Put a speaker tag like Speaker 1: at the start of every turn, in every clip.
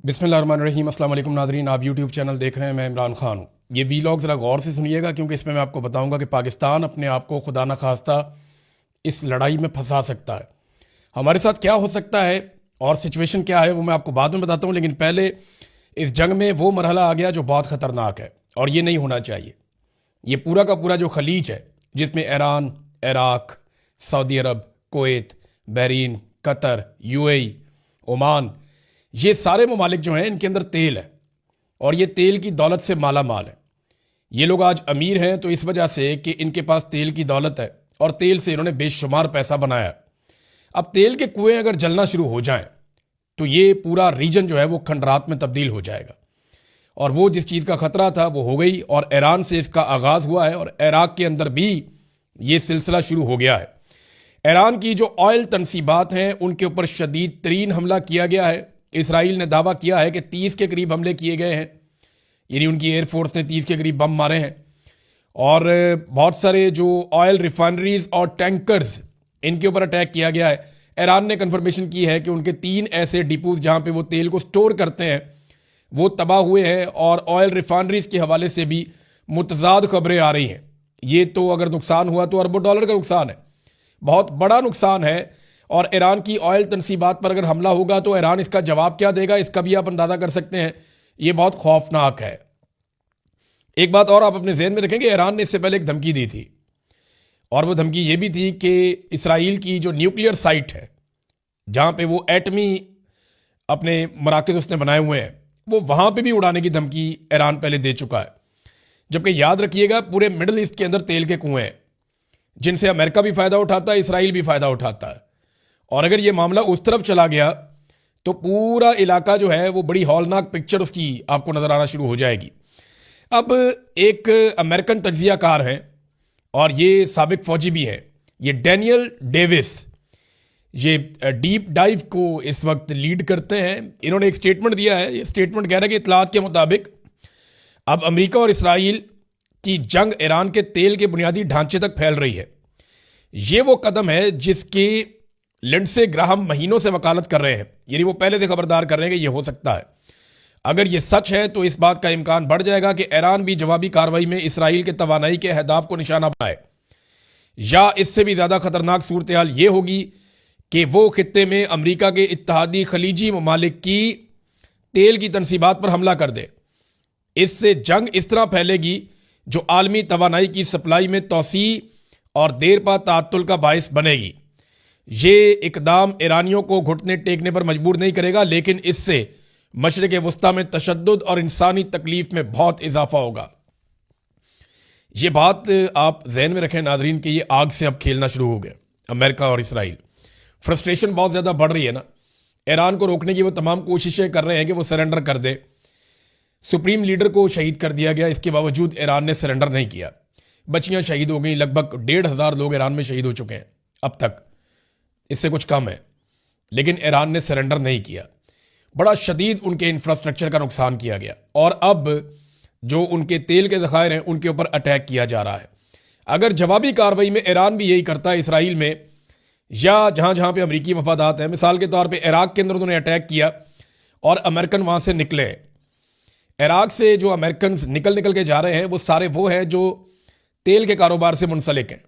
Speaker 1: बिस्मिल्लाहिर्रहमानिर्रहीम। अस्सलाम वालेकुम नाज़रीन, आप यूट्यूब चैनल देख रहे हैं। मैं इमरान खान हूँ। ये वीलॉग ज़रा गौर से सुनिएगा क्योंकि इसमें मैं आपको बताऊँगा कि पाकिस्तान अपने आप को खुदा न खास्ता इस लड़ाई में फंसा सकता है। हमारे साथ क्या हो सकता है और सिचुएशन क्या है वो मैं आपको बाद में बताता हूँ, लेकिन पहले इस जंग में वो मरहला आ गया जो बहुत ख़तरनाक है और ये नहीं होना चाहिए। ये पूरा का पूरा जो खलीज है जिसमें Iran, Iraq, Saudi Arab, Kuwait, Bahrain, Qatar, UAE, Oman, ये सारे ममालिक जो हैं इनके अंदर तेल है और ये तेल की दौलत से माला माल है। ये लोग आज अमीर हैं तो इस वजह से कि इनके पास तेल की दौलत है और तेल से इन्होंने बेशुमार पैसा बनाया। अब तेल के कुएं अगर जलना शुरू हो जाएं तो ये पूरा रीजन जो है वो खंडरात में तब्दील हो जाएगा और वो जिस चीज़ का खतरा था वो हो गई और ईरान से इसका आगाज़ हुआ है और इराक के अंदर भी ये सिलसिला शुरू हो गया है। ईरान की जो ऑयल तनसीबात हैं उनके ऊपर शदीद तरीन हमला किया गया है। इसराइल ने दावा किया है कि 30 के करीब हमले किए गए हैं, यानी उनकी एयरफोर्स ने 30 के करीब बम मारे हैं और बहुत सारे जो ऑयल रिफाइनरीज और टैंकर्स इनके ऊपर अटैक किया गया है। ईरान ने कंफर्मेशन की है कि उनके 3 ऐसे डिपोज जहां पे वो तेल को स्टोर करते हैं वो तबाह हुए हैं और ऑयल रिफाइनरीज के हवाले से भी मुतजाद खबरें आ रही हैं। ये तो अगर नुकसान हुआ तो अरबों डॉलर का नुकसान है, बहुत बड़ा नुकसान है। और ईरान की ऑयल तनसीबात पर अगर हमला होगा तो ईरान इसका जवाब क्या देगा इसका भी आप अंदाजा कर सकते हैं। ये बहुत खौफनाक है। एक बात और आप अपने जहन में रखेंगे, ईरान ने इससे पहले एक धमकी दी थी और वो धमकी ये भी थी कि इसराइल की जो न्यूक्लियर साइट है जहां पे वो एटमी अपने मराकज़ उसने बनाए हुए हैं वो वहां पे भी उड़ाने की धमकी ईरान पहले दे चुका है। जबकि याद रखिएगा पूरे मिडल ईस्ट के अंदर तेल के कुएं हैं जिनसे अमेरिका भी फ़ायदा उठाता है, इसराइल भी फ़ायदा उठाता है। और अगर ये मामला उस तरफ चला गया तो पूरा इलाका जो है वो बड़ी हौलनाक पिक्चर उसकी आपको नज़र आना शुरू हो जाएगी। अब एक अमेरिकन तज्जियाकार हैं और ये साबिक फौजी भी हैं, ये डैनियल डेविस, ये डीप डाइव को इस वक्त लीड करते हैं। इन्होंने एक स्टेटमेंट दिया है। ये स्टेटमेंट कह रहा है कि इतलात के मुताबिक अब अमेरिका और इसराइल की जंग ईरान के तेल के बुनियादी ढांचे तक फैल रही है। ये वो कदम है जिसकी लिंडसे ग्राहम महीनों से वकालत कर रहे हैं, यानी वो पहले से खबरदार कर रहे हैं कि ये हो सकता है। अगर ये सच है तो इस बात का इम्कान बढ़ जाएगा कि ईरान भी जवाबी कार्रवाई में इसराइल के तवानाई के अहदाफ को निशाना बनाए, या इससे भी ज़्यादा खतरनाक सूरत हाल ये होगी कि वो खित्ते में अमरीका के इत्तहादी खलीजी ममालिक की तेल की तनसीबात पर हमला कर दे। इससे जंग इस तरह फैलेगी जो आलमी तवानाई की सप्लाई में तोसी और देर पा तातुल का बायस बनेगी। ये इकदाम ईरानियों को घुटने टेकने पर मजबूर नहीं करेगा, लेकिन इससे मशरिक़ वस्ता में तशद्दुद और इंसानी तकलीफ में बहुत इजाफा होगा। ये बात आप जहन में रखें नाजरीन कि ये आग से अब खेलना शुरू हो गया अमेरिका और इसराइल। फ्रस्ट्रेशन बहुत ज़्यादा बढ़ रही है ना। ईरान को रोकने की वो तमाम कोशिशें कर रहे हैं कि वो सरेंडर कर दे। सुप्रीम लीडर को शहीद कर दिया गया, इसके बावजूद ईरान ने सरेंडर नहीं किया। बच्चियां शहीद हो गई, लगभग 1,500 लोग ईरान में शहीद हो चुके हैं अब तक, इससे कुछ कम है, लेकिन ईरान ने सरेंडर नहीं किया। बड़ा शदीद उनके इंफ्रास्ट्रक्चर का नुकसान किया गया और अब जो उनके तेल के ज़खायर हैं उनके ऊपर अटैक किया जा रहा है। अगर जवाबी कार्रवाई में ईरान भी यही करता है इसराइल में या जहां जहां पे अमरीकी मफादात हैं, मिसाल के तौर पे इराक के अंदर उन्होंने अटैक किया और अमेरिकन वहां से निकले। इराक से जो अमेरिकन निकल के जा रहे हैं वो सारे वो हैं जो तेल के कारोबार से मुंसलिक हैं।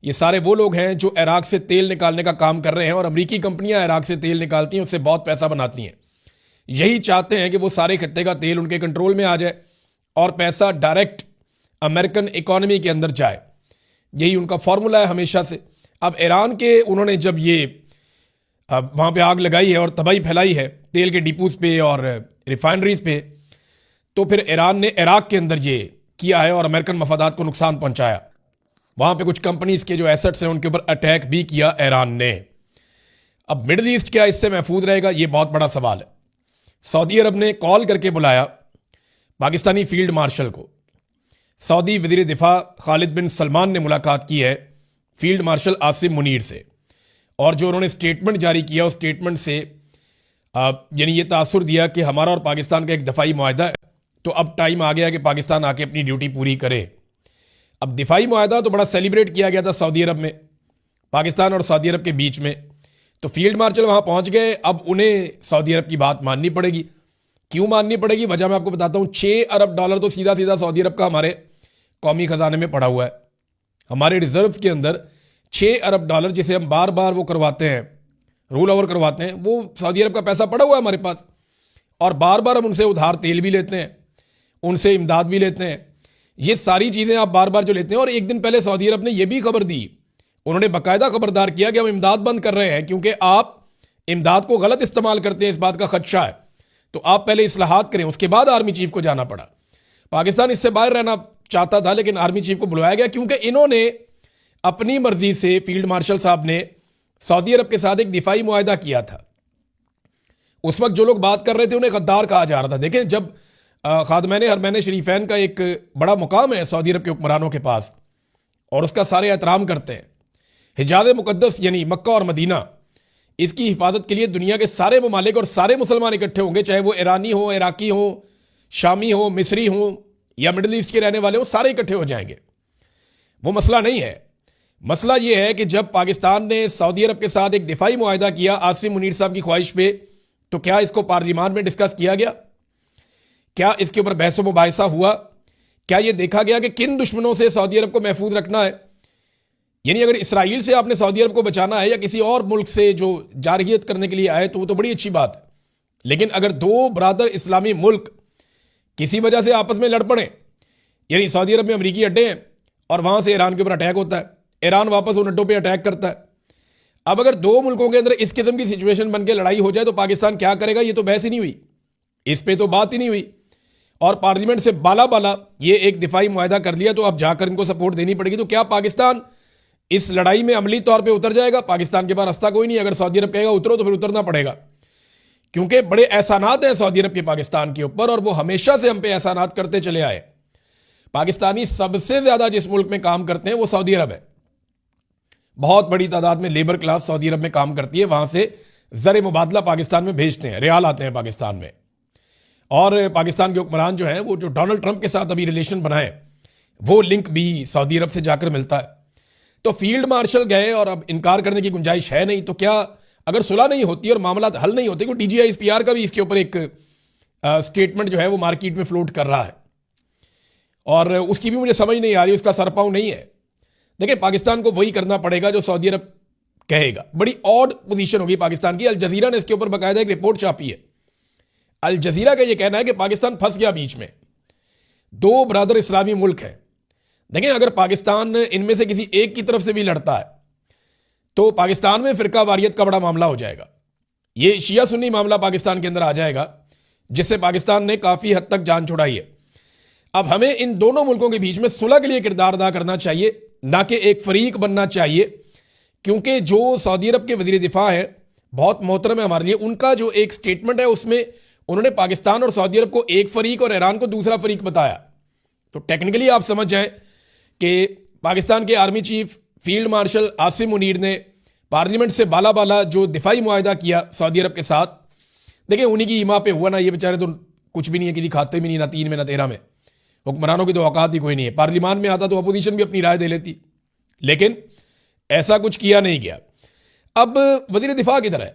Speaker 1: ये सारे वो लोग हैं जो इराक से तेल निकालने का काम कर रहे हैं और अमरीकी कंपनियां इराक से तेल निकालती हैं, उससे बहुत पैसा बनाती हैं। यही चाहते हैं कि वो सारे खत्ते का तेल उनके कंट्रोल में आ जाए और पैसा डायरेक्ट अमेरिकन इकोनॉमी के अंदर जाए। यही उनका फॉर्मूला है हमेशा से। अब ईरान के उन्होंने जब ये वहाँ पे आग लगाई है और तबाही फैलाई है तेल के डिपोज पे और रिफाइनरीज पे, तो फिर ईरान ने इराक के अंदर ये किया है और अमेरिकन मफादात को नुकसान पहुंचाया। वहां पे कुछ कंपनीज के जो एसेट्स हैं उनके ऊपर अटैक भी किया ईरान ने। अब मिडिल ईस्ट क्या इससे महफूज रहेगा, ये बहुत बड़ा सवाल है। सऊदी अरब ने कॉल करके बुलाया पाकिस्तानी फील्ड मार्शल को। सऊदी वज़ीर दिफा खालिद बिन सलमान ने मुलाकात की है फील्ड मार्शल आसिम मुनीर से और जो उन्होंने स्टेटमेंट जारी किया उस स्टेटमेंट से यानी ये तासुर दिया कि हमारा और पाकिस्तान का एक दफाई मुआहदा है, तो अब टाइम आ गया कि पाकिस्तान आके अपनी ड्यूटी पूरी करे। अब दिफाई मुआहदा तो बड़ा सेलिब्रेट किया गया था सऊदी अरब में, पाकिस्तान और सऊदी अरब के बीच में, तो फील्ड मार्शल वहां पहुंच गए। अब उन्हें सऊदी अरब की बात माननी पड़ेगी। क्यों माननी पड़ेगी, वजह मैं आपको बताता हूं। $6 अरब तो सीधा सीधा सऊदी अरब का हमारे कौमी खजाने में पड़ा हुआ है। हमारे रिजर्व के अंदर $6 अरब जिसे हम बार बार वो करवाते हैं, रोल ओवर करवाते हैं, वो सऊदी अरब का पैसा पड़ा हुआ है हमारे पास। और बार बार हम उनसे उधार तेल भी लेते हैं, उनसे इमदाद भी लेते हैं। ये सारी चीज़ें आप बार बार जो लेते हैं। और एक दिन पहले सऊदी अरब ने यह भी खबर दी, उन्होंने बाकायदा खबरदार किया कि हम इमदाद बंद कर रहे हैं क्योंकि आप इमदाद को गलत इस्तेमाल करते हैं, इस बात का खदशा है। तो आप पहले इस्लाहात करें, उसके बाद आर्मी चीफ को जाना पड़ा। पाकिस्तान इससे बाहर रहना चाहता था लेकिन आर्मी चीफ को बुलाया गया क्योंकि इन्होंने अपनी मर्जी से, फील्ड मार्शल साहब ने सऊदी अरब के साथ एक दिफाई मुआहदा किया था। उस वक्त जो लोग बात कर रहे थे उन्हें गद्दार कहा जा रहा था। देखें, जब खादमैन हरमैन शरीफैन का एक बड़ा मुकाम है सऊदी अरब के हुक्मरानों के पास और उसका सारे एहतराम करते हैं। हिजाज मुकद्दस यानी मक्का और मदीना, इसकी हिफाजत के लिए दुनिया के सारे ममालिक और सारे मुसलमान इकट्ठे होंगे, चाहे वो ईरानी हो, इराकी हो, शामी हो, मिस्री हो या मिडल ईस्ट के रहने वाले हो, सारे इकट्ठे हो जाएंगे। वो मसला नहीं है। मसला ये है कि जब पाकिस्तान ने सऊदी अरब के साथ एक दिफाई मुआहदा किया आसिम मुनीर साहब की ख्वाहिश पे, तो क्या इसको पार्लियामान में डिस्कस किया गया? क्या इसके ऊपर बहस व मुबाहिसा हुआ? क्या यह देखा गया कि किन दुश्मनों से सऊदी अरब को महफूज रखना है? यानी अगर इसराइल से आपने सऊदी अरब को बचाना है या किसी और मुल्क से जो जारहियत करने के लिए आए तो वो तो बड़ी अच्छी बात है। लेकिन अगर दो बरादर इस्लामी मुल्क किसी वजह से आपस में लड़ पड़े, यानी सऊदी अरब में अमरीकी अड्डे हैं और वहां से ईरान के ऊपर अटैक होता है, ईरान वापस उन अड्डों पर अटैक करता है। अब अगर दो मुल्कों के अंदर इस किस्म की सिचुएशन बन के लड़ाई हो जाए तो पाकिस्तान क्या करेगा? ये तो बहस ही नहीं हुई, इस पर तो बात ही नहीं हुई। और पार्लियामेंट से बाला बाला ये एक दिफाई मुआहदा कर लिया तो अब जाकर इनको सपोर्ट देनी पड़ेगी। तो क्या पाकिस्तान इस लड़ाई में अमली तौर पे उतर जाएगा? पाकिस्तान के पास रास्ता कोई नहीं। अगर सऊदी अरब कहेगा उतरो तो फिर उतरना पड़ेगा, क्योंकि बड़े एहसानात हैं सऊदी अरब के पाकिस्तान के ऊपर और वो हमेशा से हम पे एहसानात करते चले आए। पाकिस्तानी सबसे ज्यादा जिस मुल्क में काम करते हैं वो सऊदी अरब है। बहुत बड़ी तादाद में लेबर क्लास सऊदी अरब में काम करती है, वहां से ज़र मुबादला पाकिस्तान में भेजते हैं, रियाल आते हैं पाकिस्तान में। और पाकिस्तान के हुक्मरान जो हैं वो जो डोनाल्ड ट्रंप के साथ अभी रिलेशन बनाए, वो लिंक भी सऊदी अरब से जाकर मिलता है। तो फील्ड मार्शल गए और अब इनकार करने की गुंजाइश है नहीं। तो क्या अगर सुलह नहीं होती और मामला हल नहीं होते, क्योंकि DGISPR का भी इसके ऊपर एक स्टेटमेंट जो है वो मार्केट में फ्लोट कर रहा है और उसकी भी मुझे समझ नहीं आ रही, उसका सरपाव नहीं है। देखिए, पाकिस्तान को वही करना पड़ेगा जो सऊदी अरब कहेगा। बड़ी ऑड पोजीशन होगी पाकिस्तान की। अल जजीरा ने इसके ऊपर बाकायदा एक रिपोर्ट छापी है। अल जजीरा का यह कहना है कि पाकिस्तान फंस गया बीच में, दो बरादर इस्लामी मुल्क हैं। देखिए, अगर पाकिस्तान इनमें से किसी एक की तरफ से भी लड़ता है तो पाकिस्तान में फिरका वारियत का बड़ा मामला हो जाएगा। ये शिया सुन्नी मामला पाकिस्तान के अंदर आ जाएगा, जिससे पाकिस्तान ने काफी हद तक जान छुड़ाई है। अब हमें इन दोनों मुल्कों के बीच में सुलह के लिए किरदार अदा करना चाहिए, ना कि एक फरीक बनना चाहिए। क्योंकि जो सऊदी अरब के वजीर दिफा हैं, बहुत मोहतरम है हमारे लिए, उनका जो एक स्टेटमेंट है उसमें उन्होंने पाकिस्तान और सऊदी अरब को एक फरीक और ईरान को दूसरा फरीक बताया। तो टेक्निकली आप समझ जाएं कि पाकिस्तान के army chief field marshal Asim Munir ने पार्लियामेंट से बाला बाला जो दिफाई मुआहदा किया सऊदी अरब के साथ, देखिए उन्हीं की ईमा पे हुआ ना। ये बेचारे तो कुछ भी नहीं है, किसी खाते में नहीं, ना 3 में ना 13 में। हुक्मरानों की तो औकात ही कोई नहीं है। पार्लियामान में आता तो अपोजिशन भी अपनी राय दे लेती, लेकिन ऐसा कुछ किया नहीं गया। अब वजीर दिफा किधर है?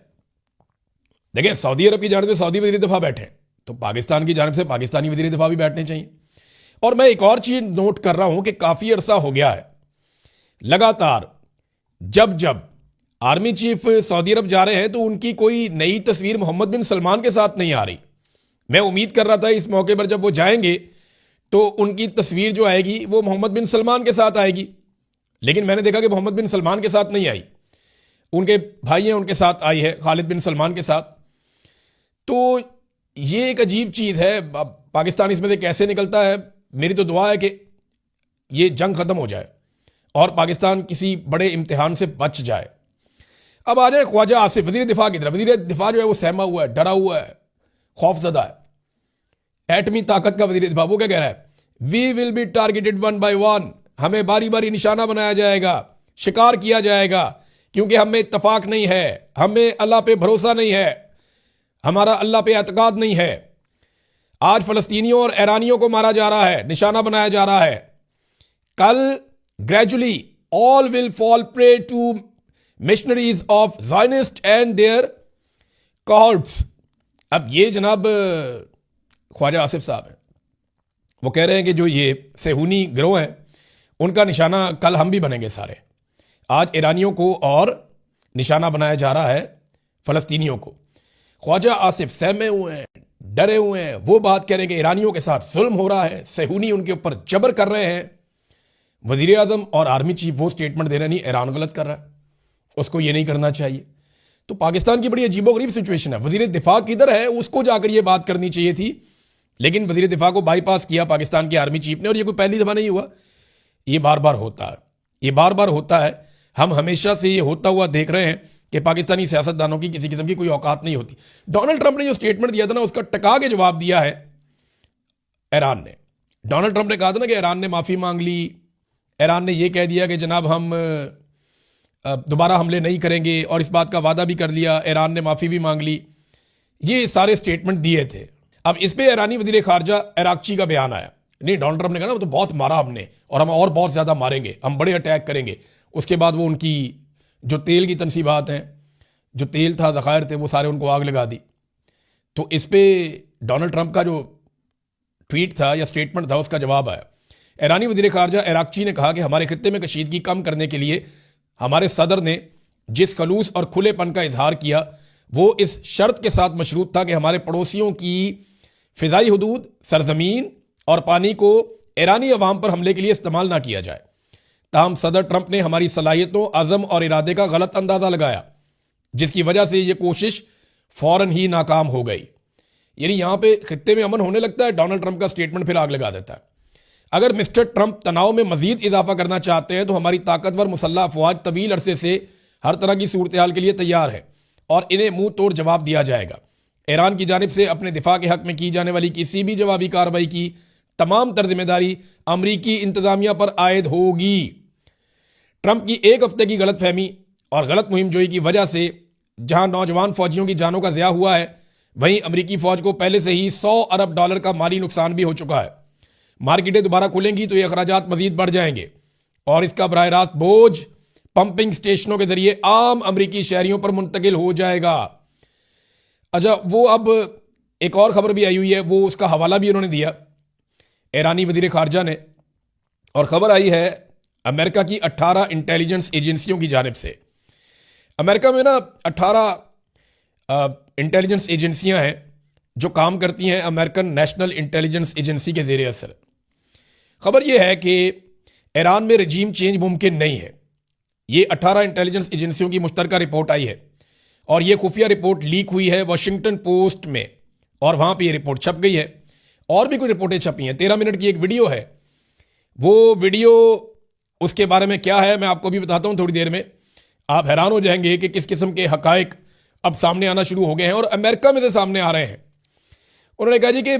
Speaker 1: देखिए, सऊदी अरब की जानिब से सऊदी वजीर दिफा बैठे, तो पाकिस्तान की जानिब से पाकिस्तानी वजीर दिफा भी बैठने चाहिए। और मैं एक और चीज नोट कर रहा हूं कि काफी अरसा हो गया है लगातार जब जब आर्मी चीफ सऊदी अरब जा रहे हैं तो उनकी कोई नई तस्वीर मोहम्मद बिन सलमान के साथ नहीं आ रही। मैं उम्मीद कर रहा था इस मौके पर जब वो जाएंगे तो उनकी तस्वीर जो आएगी वो मोहम्मद बिन सलमान के साथ आएगी, लेकिन मैंने देखा कि मोहम्मद बिन सलमान के साथ नहीं आई, उनके भाई हैं उनके साथ आई है, खालिद बिन सलमान के साथ। तो ये एक अजीब चीज है। पाकिस्तान इसमें से कैसे निकलता है? मेरी तो दुआ है कि ये जंग खत्म हो जाए और पाकिस्तान किसी बड़े इम्तिहान से बच जाए। अब आ जाए ख्वाजा आसिफ, वजीर दिफा की तरफ। वजीर दिफा जो है वो सहमा हुआ है, डरा हुआ है, खौफजदा है। एटमी ताकत का वजीर दिफा, वो क्या कह रहा है? We will be targeted 1 by 1, हमें बारी बारी निशाना बनाया जाएगा, शिकार किया जाएगा, क्योंकि हमें इत्तफाक नहीं है, हमें अल्लाह पे भरोसा नहीं है, हमारा अल्लाह पे एतकाद नहीं है। आज फलस्तीनियों और ईरानियों को मारा जा रहा है, निशाना बनाया जा रहा है। कल gradually all will fall prey to missionaries of Zionist and their cords. अब ये जनाब ख्वाजा आसिफ साहब हैं, वो कह रहे हैं कि जो ये सेहूनी गिरोह है उनका निशाना कल हम भी बनेंगे सारे। आज ईरानियों को और निशाना बनाया जा रहा है फ़लस्तीनियों को। ख्वाजा आसिफ सहमे हुए हैं, डरे हुए हैं, वो बात कह रहे हैं कि ईरानियों के साथ जुल्म हो रहा है, सेहूनी उनके ऊपर जबर कर रहे हैं। वज़ीर आज़म और आर्मी चीफ वो स्टेटमेंट दे रहे नहीं, ईरान गलत कर रहा है, उसको ये नहीं करना चाहिए। तो पाकिस्तान की बड़ी अजीबोगरीब सिचुएशन है। वज़ीर दिफा किधर है, उसको जाकर ये बात करनी चाहिए थी, लेकिन वज़ीर दिफा को बाईपास किया पाकिस्तान की आर्मी चीफ ने। और ये कोई पहली दफ़ा नहीं हुआ, ये बार बार होता है, ये बार बार होता है। हम हमेशा से ये होता हुआ देख रहे हैं कि पाकिस्तानी सियासतदानों की किसी किस्म की कोई औकात नहीं होती। डोनाल्ड ट्रंप ने जो स्टेटमेंट दिया था ना, उसका टका के जवाब दिया है ईरान ने। डोनाल्ड ट्रंप ने कहा था ना कि ईरान ने माफ़ी मांग ली, ईरान ने यह कह दिया कि जनाब हम दोबारा हमले नहीं करेंगे, और इस बात का वादा भी कर लिया, ईरान ने माफ़ी भी मांग ली। ये सारे स्टेटमेंट दिए थे। अब इस पे ईरानी वज़ीर ख़ारजा इराक़ची का बयान आया। नहीं, डोनाल्ड ट्रंप ने कहा ना वो तो बहुत मारा हमने, और हम और बहुत ज़्यादा मारेंगे, हम बड़े अटैक करेंगे। उसके बाद वो उनकी जो तेल की तनसीबात हैं, जो तेल था, ज़खायर थे, वो सारे उनको आग लगा दी। तो इस पर डोनाल्ड ट्रंप का जो ट्वीट था या स्टेटमेंट था, उसका जवाब आया। ईरानी वज़ीर ख़ारजा इराक़ची ने कहा कि हमारे खित्ते में कशीदगी कम करने के लिए हमारे सदर ने जिस खलूस और खुलेपन का इजहार किया, वो इस शर्त के साथ मशरूत था कि हमारे पड़ोसियों की फ़िज़ाई हदूद, सरजमीन और पानी को ईरानी अवाम पर हमले के लिए इस्तेमाल ना किया जाए। ताहम सदर ट्रंप ने हमारी सलाहियतों, अज़म और इरादे का गलत अंदाज़ा लगाया, जिसकी वजह से ये कोशिश फ़ौरन ही नाकाम हो गई। यानी यहाँ पे खित्ते में अमन होने लगता है, डोनाल्ड ट्रंप का स्टेटमेंट फिर आग लगा देता है। अगर मिस्टर ट्रंप तनाव में मजीद इजाफा करना चाहते हैं तो हमारी ताकतवर मुसल्लह अफवाज तवील अरसे से हर तरह की सूरत हाल के लिए तैयार है और इन्हें मुंह तोड़ जवाब दिया जाएगा। ईरान की जानिब से अपने दिफा के हक में की जाने वाली किसी भी जवाबी कार्रवाई की तमाम तर जिम्मेदारी अमरीकी इंतजामिया पर आयद होगी। ट्रंप की एक हफ्ते की गलत फहमी और गलत मुहिम जोई की वजह से जहां नौजवान फौजियों की जानों का ज़िया हुआ है, वहीं अमरीकी फौज को पहले से ही $100 अरब का माली नुकसान भी हो चुका है। मार्केटें दोबारा खुलेंगी तो ये अखराजात मजीद बढ़ जाएंगे और इसका बराह रास्त बोझ पंपिंग स्टेशनों के जरिए आम अमरीकी शहरियों पर मुंतकिल हो जाएगा। अच्छा, वो अब एक और खबर भी आई हुई है, वो उसका हवाला भी उन्होंने दिया ईरानी वज़ीर ख़ारजा ने, और ख़बर आई है अमेरिका की 18 इंटेलिजेंस एजेंसियों की जानिब से। अमेरिका में ना 18 इंटेलिजेंस एजेंसियां हैं जो काम करती हैं अमेरिकन नेशनल इंटेलिजेंस एजेंसी के ज़ेरे असर। खबर यह है कि ईरान में रजीम चेंज मुमकिन नहीं है। ये 18 इंटेलिजेंस एजेंसियों की मुश्तरका रिपोर्ट आई है और ये खुफिया रिपोर्ट लीक हुई है वाशिंगटन पोस्ट में, और वहाँ पे ये रिपोर्ट छप गई है। और भी कोई रिपोर्टें छपी हैं। 13 मिनट की एक वीडियो है, वो वीडियो उसके बारे में क्या है मैं आपको भी बताता हूँ थोड़ी देर में। आप हैरान हो जाएंगे कि किस किस्म के हकायक अब सामने आना शुरू हो गए हैं और अमेरिका में से सामने आ रहे हैं। उन्होंने कहा जी कि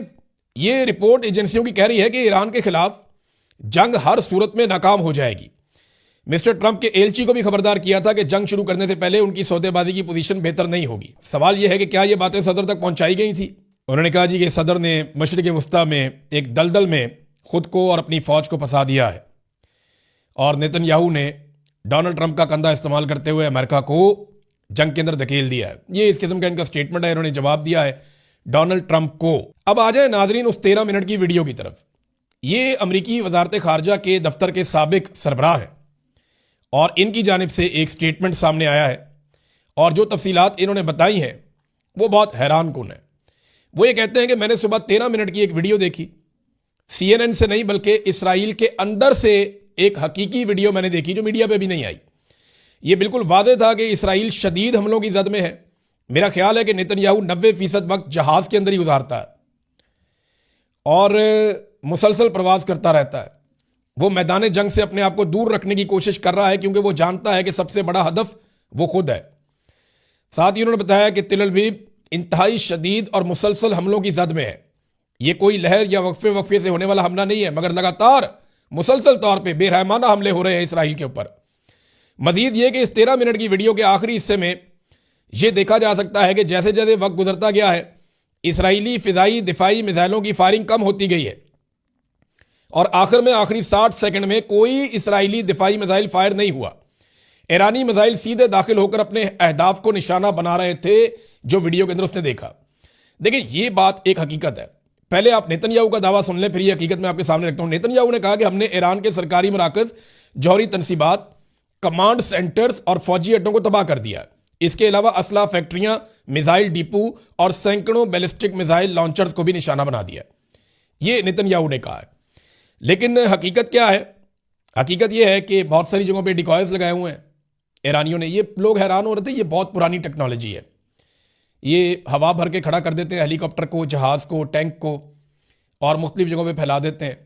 Speaker 1: ये रिपोर्ट एजेंसियों की कह रही है कि ईरान के खिलाफ जंग हर सूरत में नाकाम हो जाएगी। मिस्टर ट्रंप के एलची को भी खबरदार किया था कि जंग शुरू करने से पहले उनकी सौदेबाजी की पोजीशन बेहतर नहीं होगी। सवाल यह है कि क्या ये बातें सदर तक पहुंचाई गई थी? उन्होंने कहा जी कि सदर ने मशरिक़ वस्ता में एक दलदल में खुद को और अपनी फौज को फंसा दिया है और नेतन्याहू ने डोनाल्ड ट्रंप का कंधा इस्तेमाल करते हुए अमेरिका को जंग के अंदर धकेल दिया है। ये इस किस्म का इनका स्टेटमेंट है, इन्होंने जवाब दिया है डोनाल्ड ट्रंप को। अब आ जाए नाजरीन उस 13 मिनट की वीडियो की तरफ। ये अमरीकी वजारत खारजा के दफ्तर के साबिक सरबराह हैं और इनकी जानिब से एक स्टेटमेंट सामने आया है और जो तफसीलात इन्होंने बताई हैं वो बहुत हैरान कुन है। वो ये कहते हैं कि मैंने सुबह 13 मिनट की एक वीडियो देखी, CNN से नहीं बल्कि इसराइल के अंदर से एक हकीकी वीडियो मैंने देखी जो मीडिया पे भी नहीं आई। ये बिल्कुल वादे था कि इसराइल शदीद हमलों की जद में है। मेरा ख्याल है कि नेतन्याहू 90% वक्त जहाज के अंदर ही गुजारता है और मुसलसल प्रवास करता रहता है। वो मैदान जंग से अपने आप को दूर रखने की कोशिश कर रहा है क्योंकि वो जानता है कि सबसे बड़ा हदफ वो खुद है। साथ ही उन्होंने बताया कि तिल अवीव इंतहाई शदीद और मुसलसल हमलों की जद में है। ये कोई लहर या वक्फे से होने वाला हमला नहीं है, मगर लगातार मुसलसल तौर पर बेरहमाना हमले हो रहे हैं इसराइल के ऊपर। मजीद ये कि इस 13 मिनट की वीडियो के आखिरी हिस्से में यह देखा जा सकता है कि जैसे जैसे वक्त गुजरता गया है इसराइली फिजाई दिफाई मिसाइलों की फायरिंग कम होती गई है और आखिर में आखिरी 60 सेकंड में कोई इसराइली दिफाई मिसाइल फायर नहीं हुआ। ईरानी मिसाइल सीधे दाखिल होकर अपने अहदाफ को निशाना बना रहे थे जो वीडियो के अंदर उसने देखा। देखिए, ये बात एक हकीकत है। पहले आप नेतन्याहू का दावा सुन लें, फिर ये हकीकत मैं आपके सामने रखता हूं। नेतन्याहू ने कहा कि हमने ईरान के सरकारी मराकज, जौहरी तनसीबात, कमांड सेंटर्स और फौजी अड्डों को तबाह कर दिया। इसके अलावा असला फैक्ट्रियां, मिसाइल डिपो और सैकड़ों बैलिस्टिक मिसाइल लॉन्चर्स को भी निशाना बना दिया। ये नेतन्याहू ने कहा है। लेकिन हकीकत क्या है? हकीकत यह है कि बहुत सारी जगहों पे डिकॉयर्स लगाए हुए हैं ईरानियों ने। ये लोग हैरान हो रहे थे, ये बहुत पुरानी टेक्नोलॉजी है। ये हवा भर के खड़ा कर देते हैं हेलीकॉप्टर को, जहाज़ को, टैंक को, और मुख्तलिफ जगहों पे फैला देते हैं।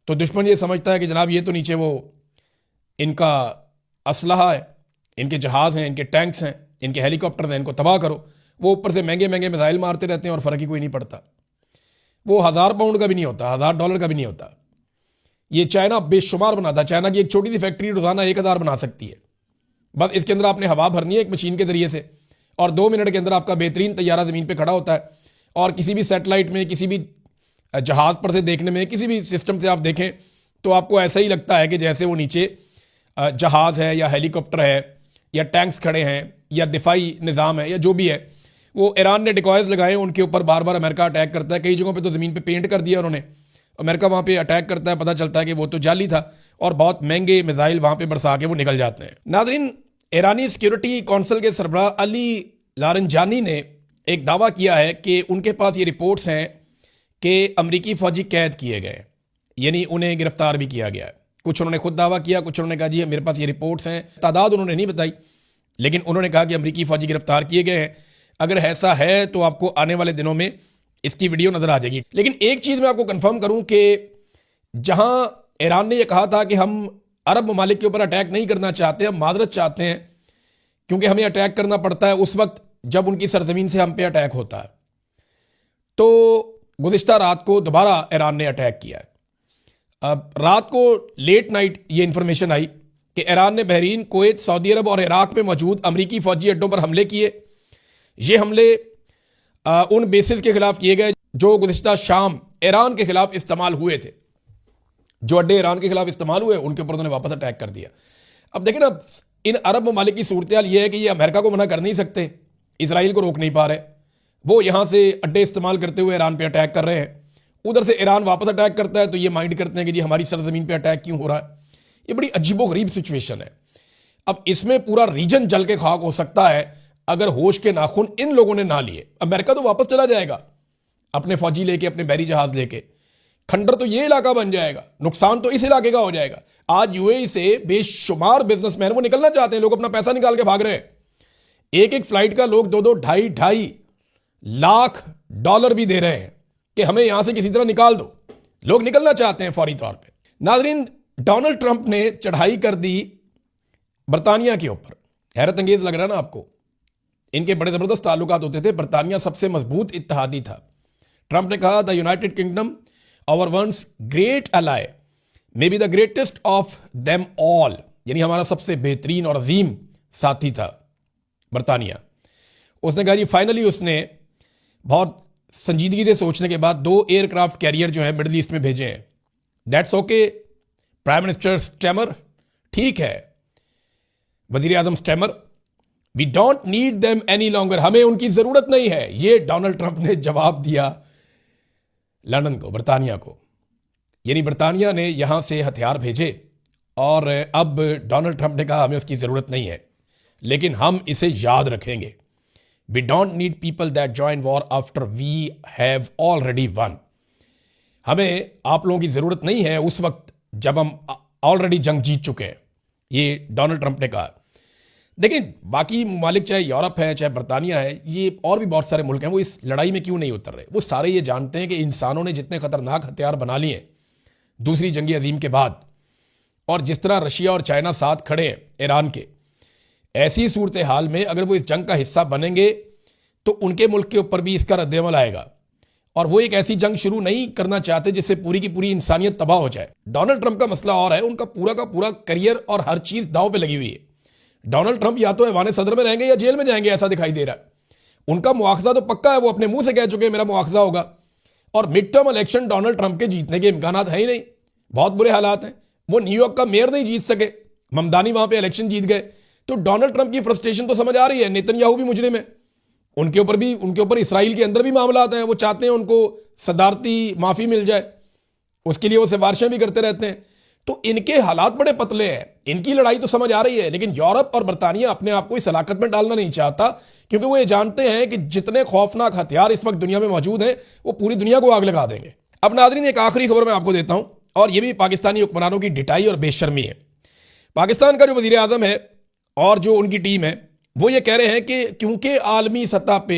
Speaker 1: तो दुश्मन ये समझता है कि जनाब ये तो नीचे वो इनका असलहा है, इनके जहाज़ हैं, इनके टैंक्स हैं, इनके हेलीकॉप्टर हैं, इनको तबाह करो। वो ऊपर से महंगे महंगे मिसाइल मारते रहते हैं और फ़र्क ही कोई नहीं पड़ता। वो $1000 का भी नहीं होता, $1000 का भी नहीं होता। ये चाइना बेशुमार बनाता। चाइना की एक छोटी सी फैक्ट्री रोज़ाना 1000 बना सकती है। बस इसके अंदर आपने हवा भरनी है एक मशीन के ज़रिए से, और 2 मिनट के अंदर आपका बेहतरीन तैयारा ज़मीन पे खड़ा होता है। और किसी भी सैटेलाइट में, किसी भी जहाज़ पर से देखने में, किसी भी सिस्टम से आप देखें तो आपको ऐसा ही लगता है कि जैसे वो नीचे जहाज़ है या हेलीकॉप्टर है या टैंक्स खड़े हैं या दिफाई निज़ाम है या जो भी है। वो ईरान ने डिकॉयर्स लगाए, उनके ऊपर बार बार अमेरिका अटैक करता है। कई जगहों पे तो ज़मीन पे पेंट कर दिया उन्होंने। अमेरिका वहाँ पे अटैक करता है, पता चलता है कि वो तो जाली था, और बहुत महंगे मिसाइल वहाँ पे बरसा के वो निकल जाते हैं। नाज़रीन, ईरानी सिक्योरिटी कौंसिल के सरबराह अली लारंजानी ने एक दावा किया है कि उनके पास ये रिपोर्ट्स हैं कि अमरीकी फ़ौजी कैद किए गए, यानी उन्हें गिरफ्तार भी किया गया है। कुछ उन्होंने खुद दावा किया, कुछ उन्होंने कहा जी मेरे पास ये रिपोर्ट्स हैं। तादाद उन्होंने नहीं बताई, लेकिन उन्होंने कहा कि अमरीकी फ़ौजी गिरफ्तार किए गए हैं। अगर ऐसा है तो आपको आने वाले दिनों में इसकी वीडियो नज़र आ जाएगी। लेकिन एक चीज़ मैं आपको कंफर्म करूं कि जहां ईरान ने यह कहा था कि हम अरब ममालिक के ऊपर अटैक नहीं करना चाहते, हम मादरत चाहते हैं क्योंकि हमें अटैक करना पड़ता है उस वक्त जब उनकी सरजमीन से हम पे अटैक होता है, तो गुज़िश्ता रात को दोबारा ईरान ने अटैक किया है। अब रात को लेट नाइट ये इंफॉर्मेशन आई कि ईरान ने बहरीन, कुवैत, सऊदी अरब और इराक में मौजूद अमरीकी फ़ौजी अड्डों पर हमले किए। ये हमले उन बेसिस के खिलाफ किए गए जो गुज़िश्ता शाम ईरान के खिलाफ इस्तेमाल हुए थे। जो अड्डे ईरान के खिलाफ इस्तेमाल हुए उनके ऊपर उन्होंने वापस अटैक कर दिया। अब देखें ना, इन अरब ममालिक की सूरत हाल ये है कि ये अमेरिका को मना कर नहीं सकते, इसराइल को रोक नहीं पा रहे। वो यहाँ से अड्डे इस्तेमाल करते हुए ईरान पे अटैक कर रहे हैं। उधर से ईरान वापस अटैक करता है तो ये माइंड करते हैं कि जी हमारी सरजमीन पे अटैक क्यों हो रहा है। ये बड़ी अजीबोगरीब सिचुएशन है। अब इसमें पूरा रीजन जल के खाक हो सकता है अगर होश के नाखून इन लोगों ने ना लिए। अमेरिका तो वापस चला जाएगा अपने फौजी लेके, अपने बहरी जहाज लेके। खंडर तो ये इलाका बन जाएगा, नुकसान तो इस इलाके का हो जाएगा। आज यूएई से बेशुमार बिजनेसमैन वो निकलना चाहते हैं, लोग अपना पैसा निकाल के भाग रहे हैं। एक एक फ्लाइट का लोग 2-2, $2.5 लाख भी दे रहे हैं कि हमें यहां से किसी तरह निकाल दो। लोग निकलना चाहते हैं फौरी तौर पे। नाजरीन, डोनाल्ड ट्रंप ने चढ़ाई कर दी बरतानिया के ऊपर। हैरत अंगेज लग रहा है ना आपको? इनके बड़े जबरदस्त ताल्लुकात होते थे, बरतानिया सबसे मजबूत इत्तेहादी था। ट्रंप ने कहा the United Kingdom our once great ally may be the greatest of them all, यानी हमारा सबसे बेहतरीन और अजीम साथी था बरतानिया। उसने कहा जी फाइनली उसने बहुत संजीदगी से सोचने के बाद 2 एयरक्राफ्ट कैरियर जो है मिडिल ईस्ट में भेजे हैं। That's okay prime minister Starmer, ठीक है वजीर आजम Starmer, we don't need them any longer, हमें उनकी जरूरत नहीं है। ये डोनाल्ड ट्रंप ने जवाब दिया लंदन को, बरतानिया को। यानी बरतानिया ने यहां से हथियार भेजे और अब डोनाल्ड ट्रंप ने कहा हमें उसकी जरूरत नहीं है, लेकिन हम इसे याद रखेंगे। We don't need people that join war after we have already won. हमें आप लोगों की जरूरत नहीं है उस वक्त जब हम ऑलरेडी जंग जीत चुके हैं, ये डोनाल्ड ट्रंप ने कहा। देखिए बाकी ममालिक, चाहे यूरोप है चाहे बरतानिया है, ये और भी बहुत सारे मुल्क हैं, वो इस लड़ाई में क्यों नहीं उतर रहे? वो सारे ये जानते हैं कि इंसानों ने जितने खतरनाक हथियार बना लिए दूसरी जंग अजीम के बाद, और जिस तरह रशिया और चाइना साथ खड़े हैं ईरान के, ऐसी सूरत हाल में अगर वो इस जंग का हिस्सा बनेंगे तो उनके मुल्क के ऊपर भी इसका रद्देअमल आएगा। और वो एक ऐसी जंग शुरू नहीं करना चाहते जिससे पूरी की पूरी इंसानियत तबाह हो जाए। डोनाल्ड ट्रंप का मसला और है, उनका पूरा का पूरा करियर और हर चीज दांव पे लगी हुई है। डोनाल्ड ट्रंप या तो ऐवान सदर में रहेंगे या जेल में जाएंगे, ऐसा दिखाई दे रहा है। उनका मुआवजा तो पक्का है, वो अपने मुंह से कह चुके हैं मेरा मुआवजा होगा। और mid term election Donald Trump के जीतने के इम्कान है ही नहीं, बहुत बुरे हालात हैं। वो न्यूयॉर्क का मेयर नहीं जीत सके, ममदानी वहां पे इलेक्शन जीत गए। तो डोनाल्ड ट्रंप की फ्रस्ट्रेशन तो समझ आ रही है, नेतन्याहू भी मुजरिम है, उनके ऊपर इसराइल के अंदर भी मामला आते हैं। वो चाहते हैं उनको सदारती माफी मिल जाए, उसके लिए वो सिफारिशें भी करते रहते हैं। तो इनके हालात बड़े पतले हैं। इनकी लड़ाई तो समझ आ रही है, लेकिन यूरोप और बरतानिया अपने आप को इस हलाकत में डालना नहीं चाहता, क्योंकि वो ये जानते हैं कि जितने खौफनाक हथियार इस वक्त दुनिया में मौजूद हैं वो पूरी दुनिया को आग लगा देंगे। अब नाज़रीन, एक आखिरी खबर मैं आपको देता हूं, और ये भी पाकिस्तानी हुक्मरानों की ढिठाई और बेशर्मी है। पाकिस्तान का जो वजीर आजम है और जो उनकी टीम है वो ये कह रहे हैं कि क्योंकि आलमी सतह पे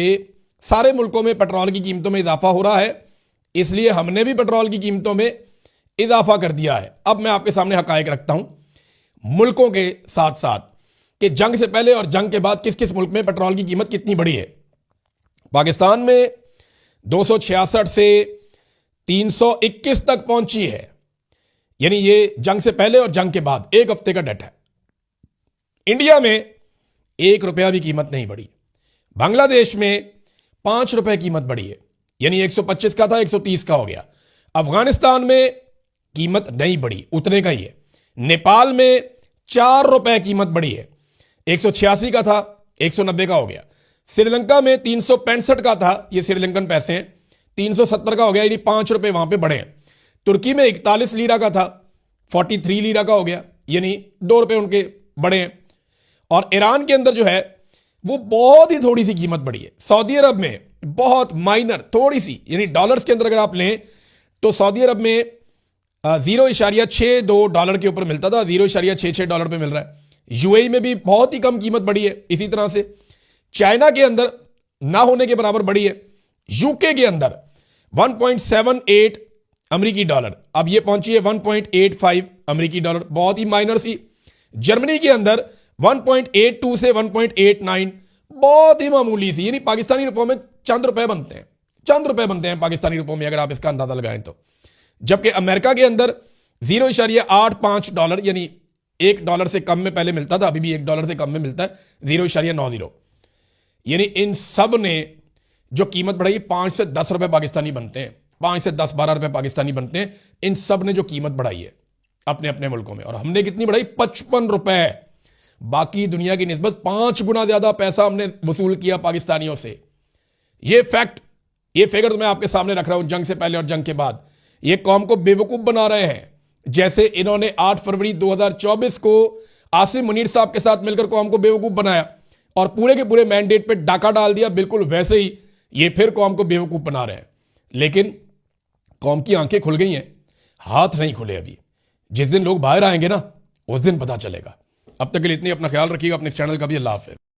Speaker 1: सारे मुल्कों में पेट्रोल की कीमतों में इजाफा हो रहा है, इसलिए हमने भी पेट्रोल की कीमतों में इजाफा कर दिया है। अब मैं आपके सामने हकायक रखता हूं मुल्कों के साथ साथ कि जंग से पहले और जंग के बाद किस किस मुल्क में पेट्रोल की कीमत कितनी बढ़ी है। पाकिस्तान में 266 से 321 तक पहुंची है, यानी ये जंग से पहले और जंग के बाद एक हफ्ते का डेटा है। इंडिया में 1 रुपया भी कीमत नहीं बढ़ी। बांग्लादेश में 5 रुपए कीमत बढ़ी है, यानी 125 का था 130 का हो गया। अफगानिस्तान में कीमत नहीं बढ़ी, उतने का ही है। नेपाल में 4 रुपए कीमत बढ़ी है, 186 का था 190 का हो गया। श्रीलंका में 365 का था, ये श्रीलंकन पैसे हैं, 370 का हो गया, यानी 5 रुपए वहां पे बढ़े हैं। तुर्की में 41 लीरा का था, 43 लीरा का हो गया, यानी 2 रुपए उनके बढ़े हैं। और ईरान के अंदर जो है वो बहुत ही थोड़ी सी कीमत बढ़ी है। सऊदी अरब में बहुत माइनर थोड़ी सी, यानी डॉलर्स के अंदर अगर आप लें तो सऊदी अरब में 0.62 डॉलर के ऊपर मिलता था, 0.66 डॉलर पे मिल रहा है। यूएई में भी बहुत ही कम कीमत बढ़ी है इसी तरह से। चाइना के अंदर ना होने के बराबर बढ़ी है। यूके के अंदर 1.78 अमेरिकी डॉलर, अब ये पहुंची है 1.85 अमेरिकी डॉलर, बहुत ही माइनर सी। जर्मनी के अंदर 1.82 से 1.89, बहुत ही मामूली सी, यानी पाकिस्तानी रुपयों में चंद रुपए बनते हैं, चंद रुपए बनते हैं पाकिस्तानी रुपयों में, अगर आप इसका अंदाजा लगाएं तो। जबकि अमेरिका के अंदर 0.85 डॉलर, यानी $1 से कम में पहले मिलता था, अभी भी $1 से कम में मिलता है, 0.90। यानी इन सब ने जो कीमत बढ़ाई 5 से 10 रुपए पाकिस्तानी बनते हैं, 5 से 10-12 रुपए पाकिस्तानी बनते हैं। इन सब ने जो कीमत बढ़ाई है अपने अपने मुल्कों में, और हमने कितनी बढ़ाई? 55 रुपए। बाकी दुनिया की निस्बत 5 गुना ज्यादा पैसा हमने वसूल किया पाकिस्तानियों से। ये फैक्ट, ये फिगर तो मैं आपके सामने रख रहा हूं, जंग से पहले और जंग के बाद। ये कौम को बेवकूफ बना रहे हैं, जैसे इन्होंने 8 फरवरी 2024 को आसिम मुनीर साहब के साथ मिलकर कौम को बेवकूफ बनाया और पूरे के पूरे मैंडेट पे डाका डाल दिया, बिल्कुल वैसे ही ये फिर कौम को बेवकूफ बना रहे हैं। लेकिन कौम की आंखें खुल गई हैं, हाथ नहीं खुले अभी। जिस दिन लोग बाहर आएंगे ना, उस दिन पता चलेगा। अब तक के लिए इतनी, अपना ख्याल रखिएगा, अपने इस चैनल का भी। अल्लाह हाफ़िज़।